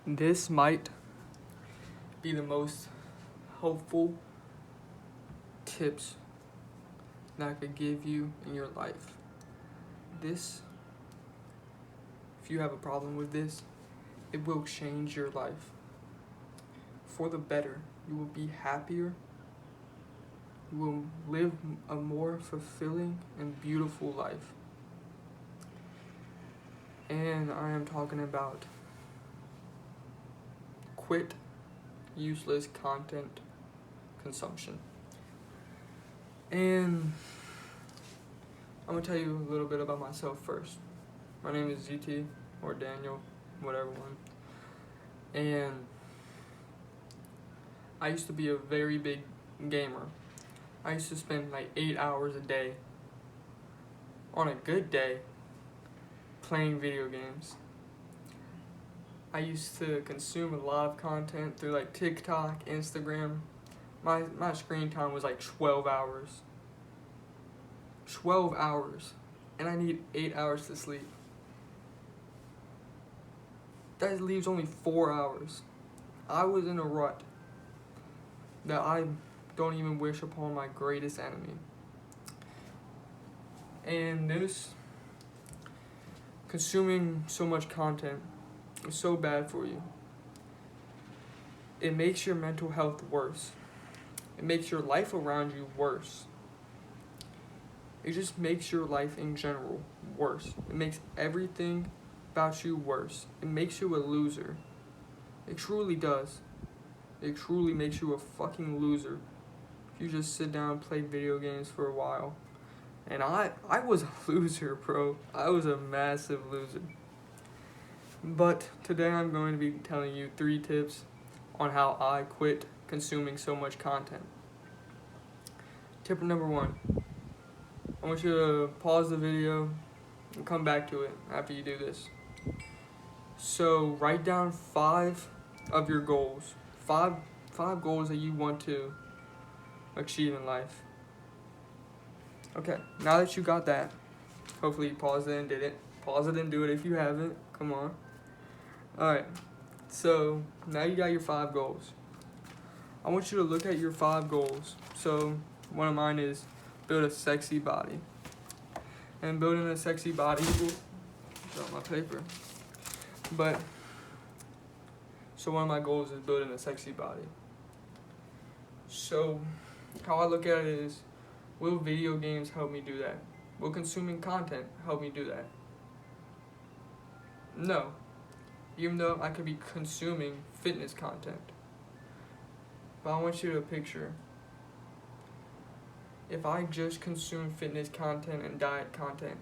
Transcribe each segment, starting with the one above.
This might be the most helpful tips that I could give you in your life. This, if you have a problem with this, it will change your life for the better. You will be happier. You will live a more fulfilling and beautiful life. And I am talking about quit useless content consumption. And I'm gonna tell you a little bit about myself first. My name is ZT or Daniel, whatever one. And I used to be a very big gamer. I used to spend like 8 hours a day, on a good day, playing video games. I used to consume a lot of content through like TikTok, Instagram. My screen time was like 12 hours. 12 hours. And I need 8 hours to sleep. That leaves only 4 hours. I was in a rut that I don't even wish upon my greatest enemy. And this consuming so much content is so bad for you. It makes your mental health worse. It makes your life around you worse. It just makes your life in general worse. It makes everything about you worse. It makes you a loser. It truly does. It truly makes you a fucking loser if you just sit down and play video games for a while. And I was a loser, bro. I was a massive loser. But today I'm going to be telling you 3 tips on how I quit consuming so much content. Tip number 1. I want you to pause the video and come back to it after you do this. So write down 5 of your goals. 5 goals that you want to achieve in life. Okay, now that you got that, hopefully you paused it and did it. Pause it and do it if you haven't. Come on. Alright, so now you got your 5 goals. I want you to look at your 5 goals. So one of mine is build a sexy body. And building a sexy body, drop my paper. But, so one of my goals is building a sexy body. So, how I look at it is, will video games help me do that? Will consuming content help me do that? No. Even though I could be consuming fitness content. But I want you to picture, if I just consume fitness content and diet content,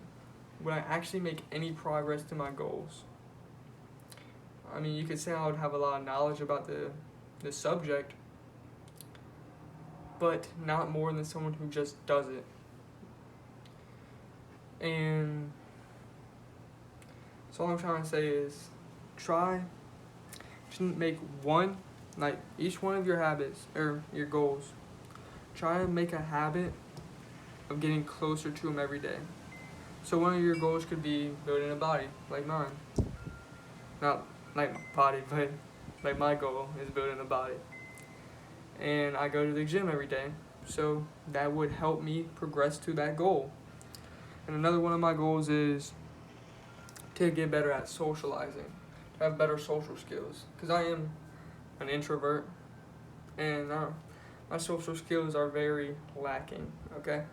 would I actually make any progress to my goals? I mean, you could say I would have a lot of knowledge about the subject, but not more than someone who just does it. And so all I'm trying to say is try to make one, like each one of your habits or your goals, try to make a habit of getting closer to them every day. So one of your goals could be building a body, like mine. Not like my body, but like my goal is building a body. And I go to the gym every day, so that would help me progress to that goal. And another one of my goals is to get better at socializing, to have better social skills, because I am an introvert, and my social skills are very lacking, okay?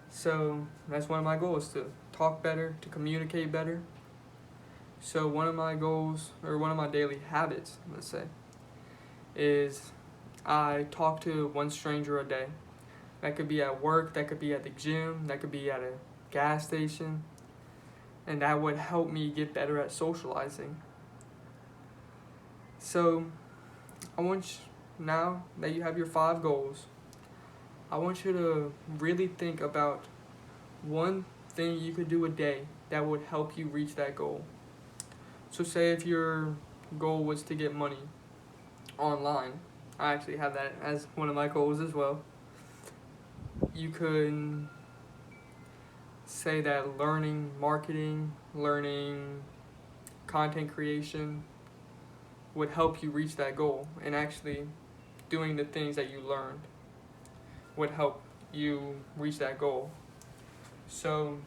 So that's one of my goals, to talk better, to communicate better. So one of my goals, or one of my daily habits, let's say, is I talk to one stranger a day. That could be at work, that could be at the gym, that could be at a gas station, and that would help me get better at socializing. So I want you, now that you have your 5 goals, I want you to really think about one thing you could do a day that would help you reach that goal. So say if your goal was to get money online, I actually have that as one of my goals as well. You could say that learning marketing, learning content creation, would help you reach that goal, and actually doing the things that you learned would help you reach that goal. So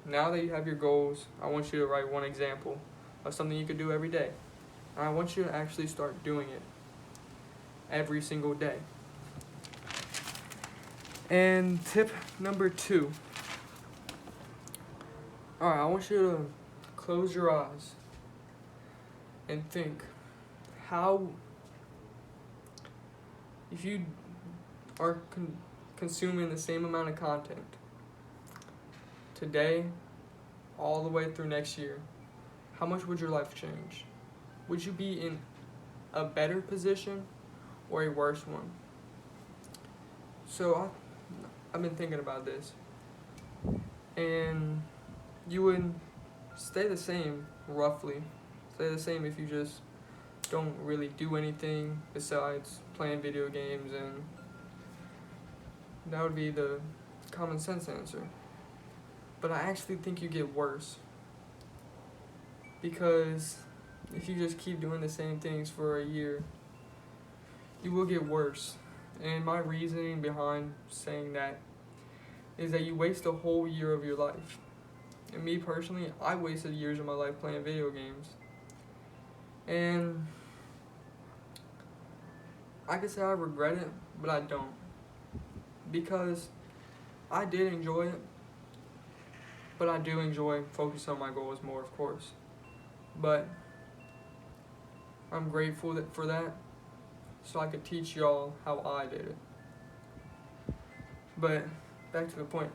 now that you have your goals, I want you to write one example of something you could do every day. And I want you to actually start doing it every single day. And tip number 2. Alright, I want you to close your eyes and think how, if you are consuming the same amount of content today all the way through next year, how much would your life change? Would you be in a better position or a worse one? So I've been thinking about this, and you would stay the same, roughly. Stay the same if you just don't really do anything besides playing video games, and that would be the common sense answer. But I actually think you get worse, because if you just keep doing the same things for a year, you will get worse. And my reasoning behind saying that is that you waste a whole year of your life. And me personally, I wasted years of my life playing video games. And I could say I regret it, but I don't. Because I did enjoy it, but I do enjoy focusing on my goals more, of course. But I'm grateful for that, so I could teach y'all how I did it. But back to the point.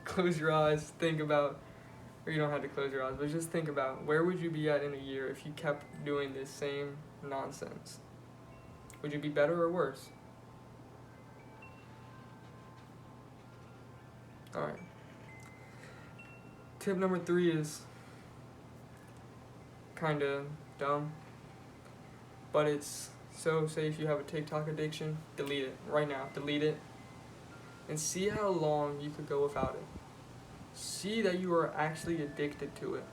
Close your eyes, think about, or you don't have to close your eyes, but just think about, where would you be at in a year if you kept doing this same nonsense? Would you be better or worse? Alright. Tip number 3 is kinda dumb, but it's, so say if you have a TikTok addiction, delete it right now. Delete it and see how long you could go without it. See that you are actually addicted to it.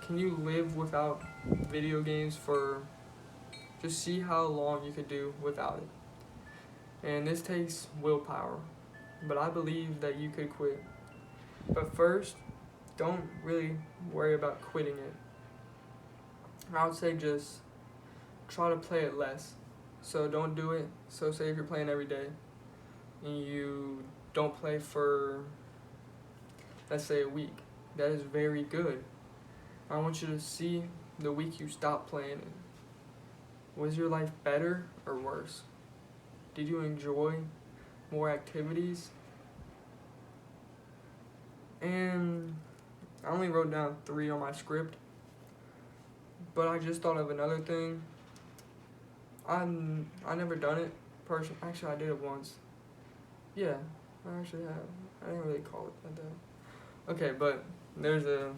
Can you live without video games for, just see how long you could do without it. And this takes willpower, but I believe that you could quit. But first, don't really worry about quitting it. I would say just try to play it less. So don't do it. So say if you're playing every day and you don't play for, let's say, a week, that is very good. I want you to see the week you stop playing it. Was your life better or worse? Did you enjoy more activities? And I only wrote down 3 on my script, but I just thought of another thing. I never done it personally. Actually, I did it once. Yeah, I actually have. I didn't really call it that. Okay, but there's a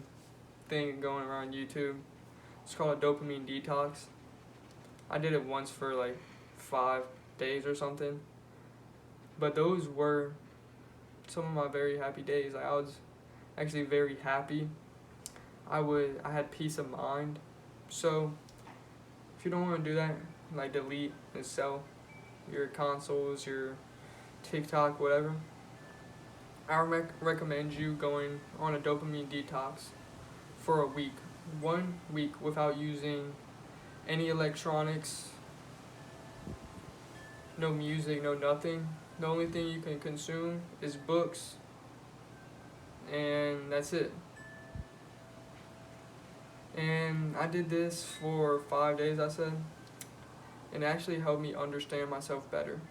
thing going around YouTube. It's called a dopamine detox. I did it once for like 5 days or something. But those were some of my very happy days. Like, I was actually very happy. I had peace of mind. So if you don't want to do that, like delete and sell your consoles, your TikTok, whatever, I recommend you going on a dopamine detox for a week. 1 week without using any electronics, no music, no nothing. The only thing you can consume is books, and that's it. And I did this for 5 days, I said, and it actually helped me understand myself better.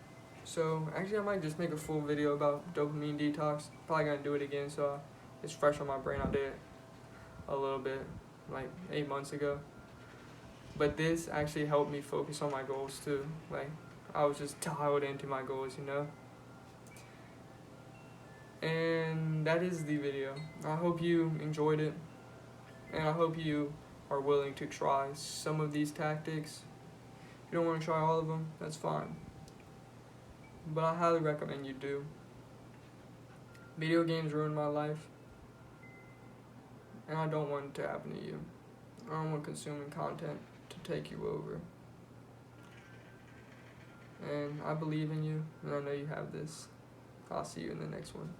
So actually I might just make a full video about dopamine detox. Probably gonna do it again, so it's fresh on my brain. I did it a little bit, like 8 months ago. But this actually helped me focus on my goals too. Like, I was just dialed into my goals, you know? And that is the video. I hope you enjoyed it, and I hope you are willing to try some of these tactics. If you don't want to try all of them, that's fine. But I highly recommend you do. Video games ruined my life, and I don't want it to happen to you. I don't want consuming content to take you over. And I believe in you, and I know you have this. I'll see you in the next one.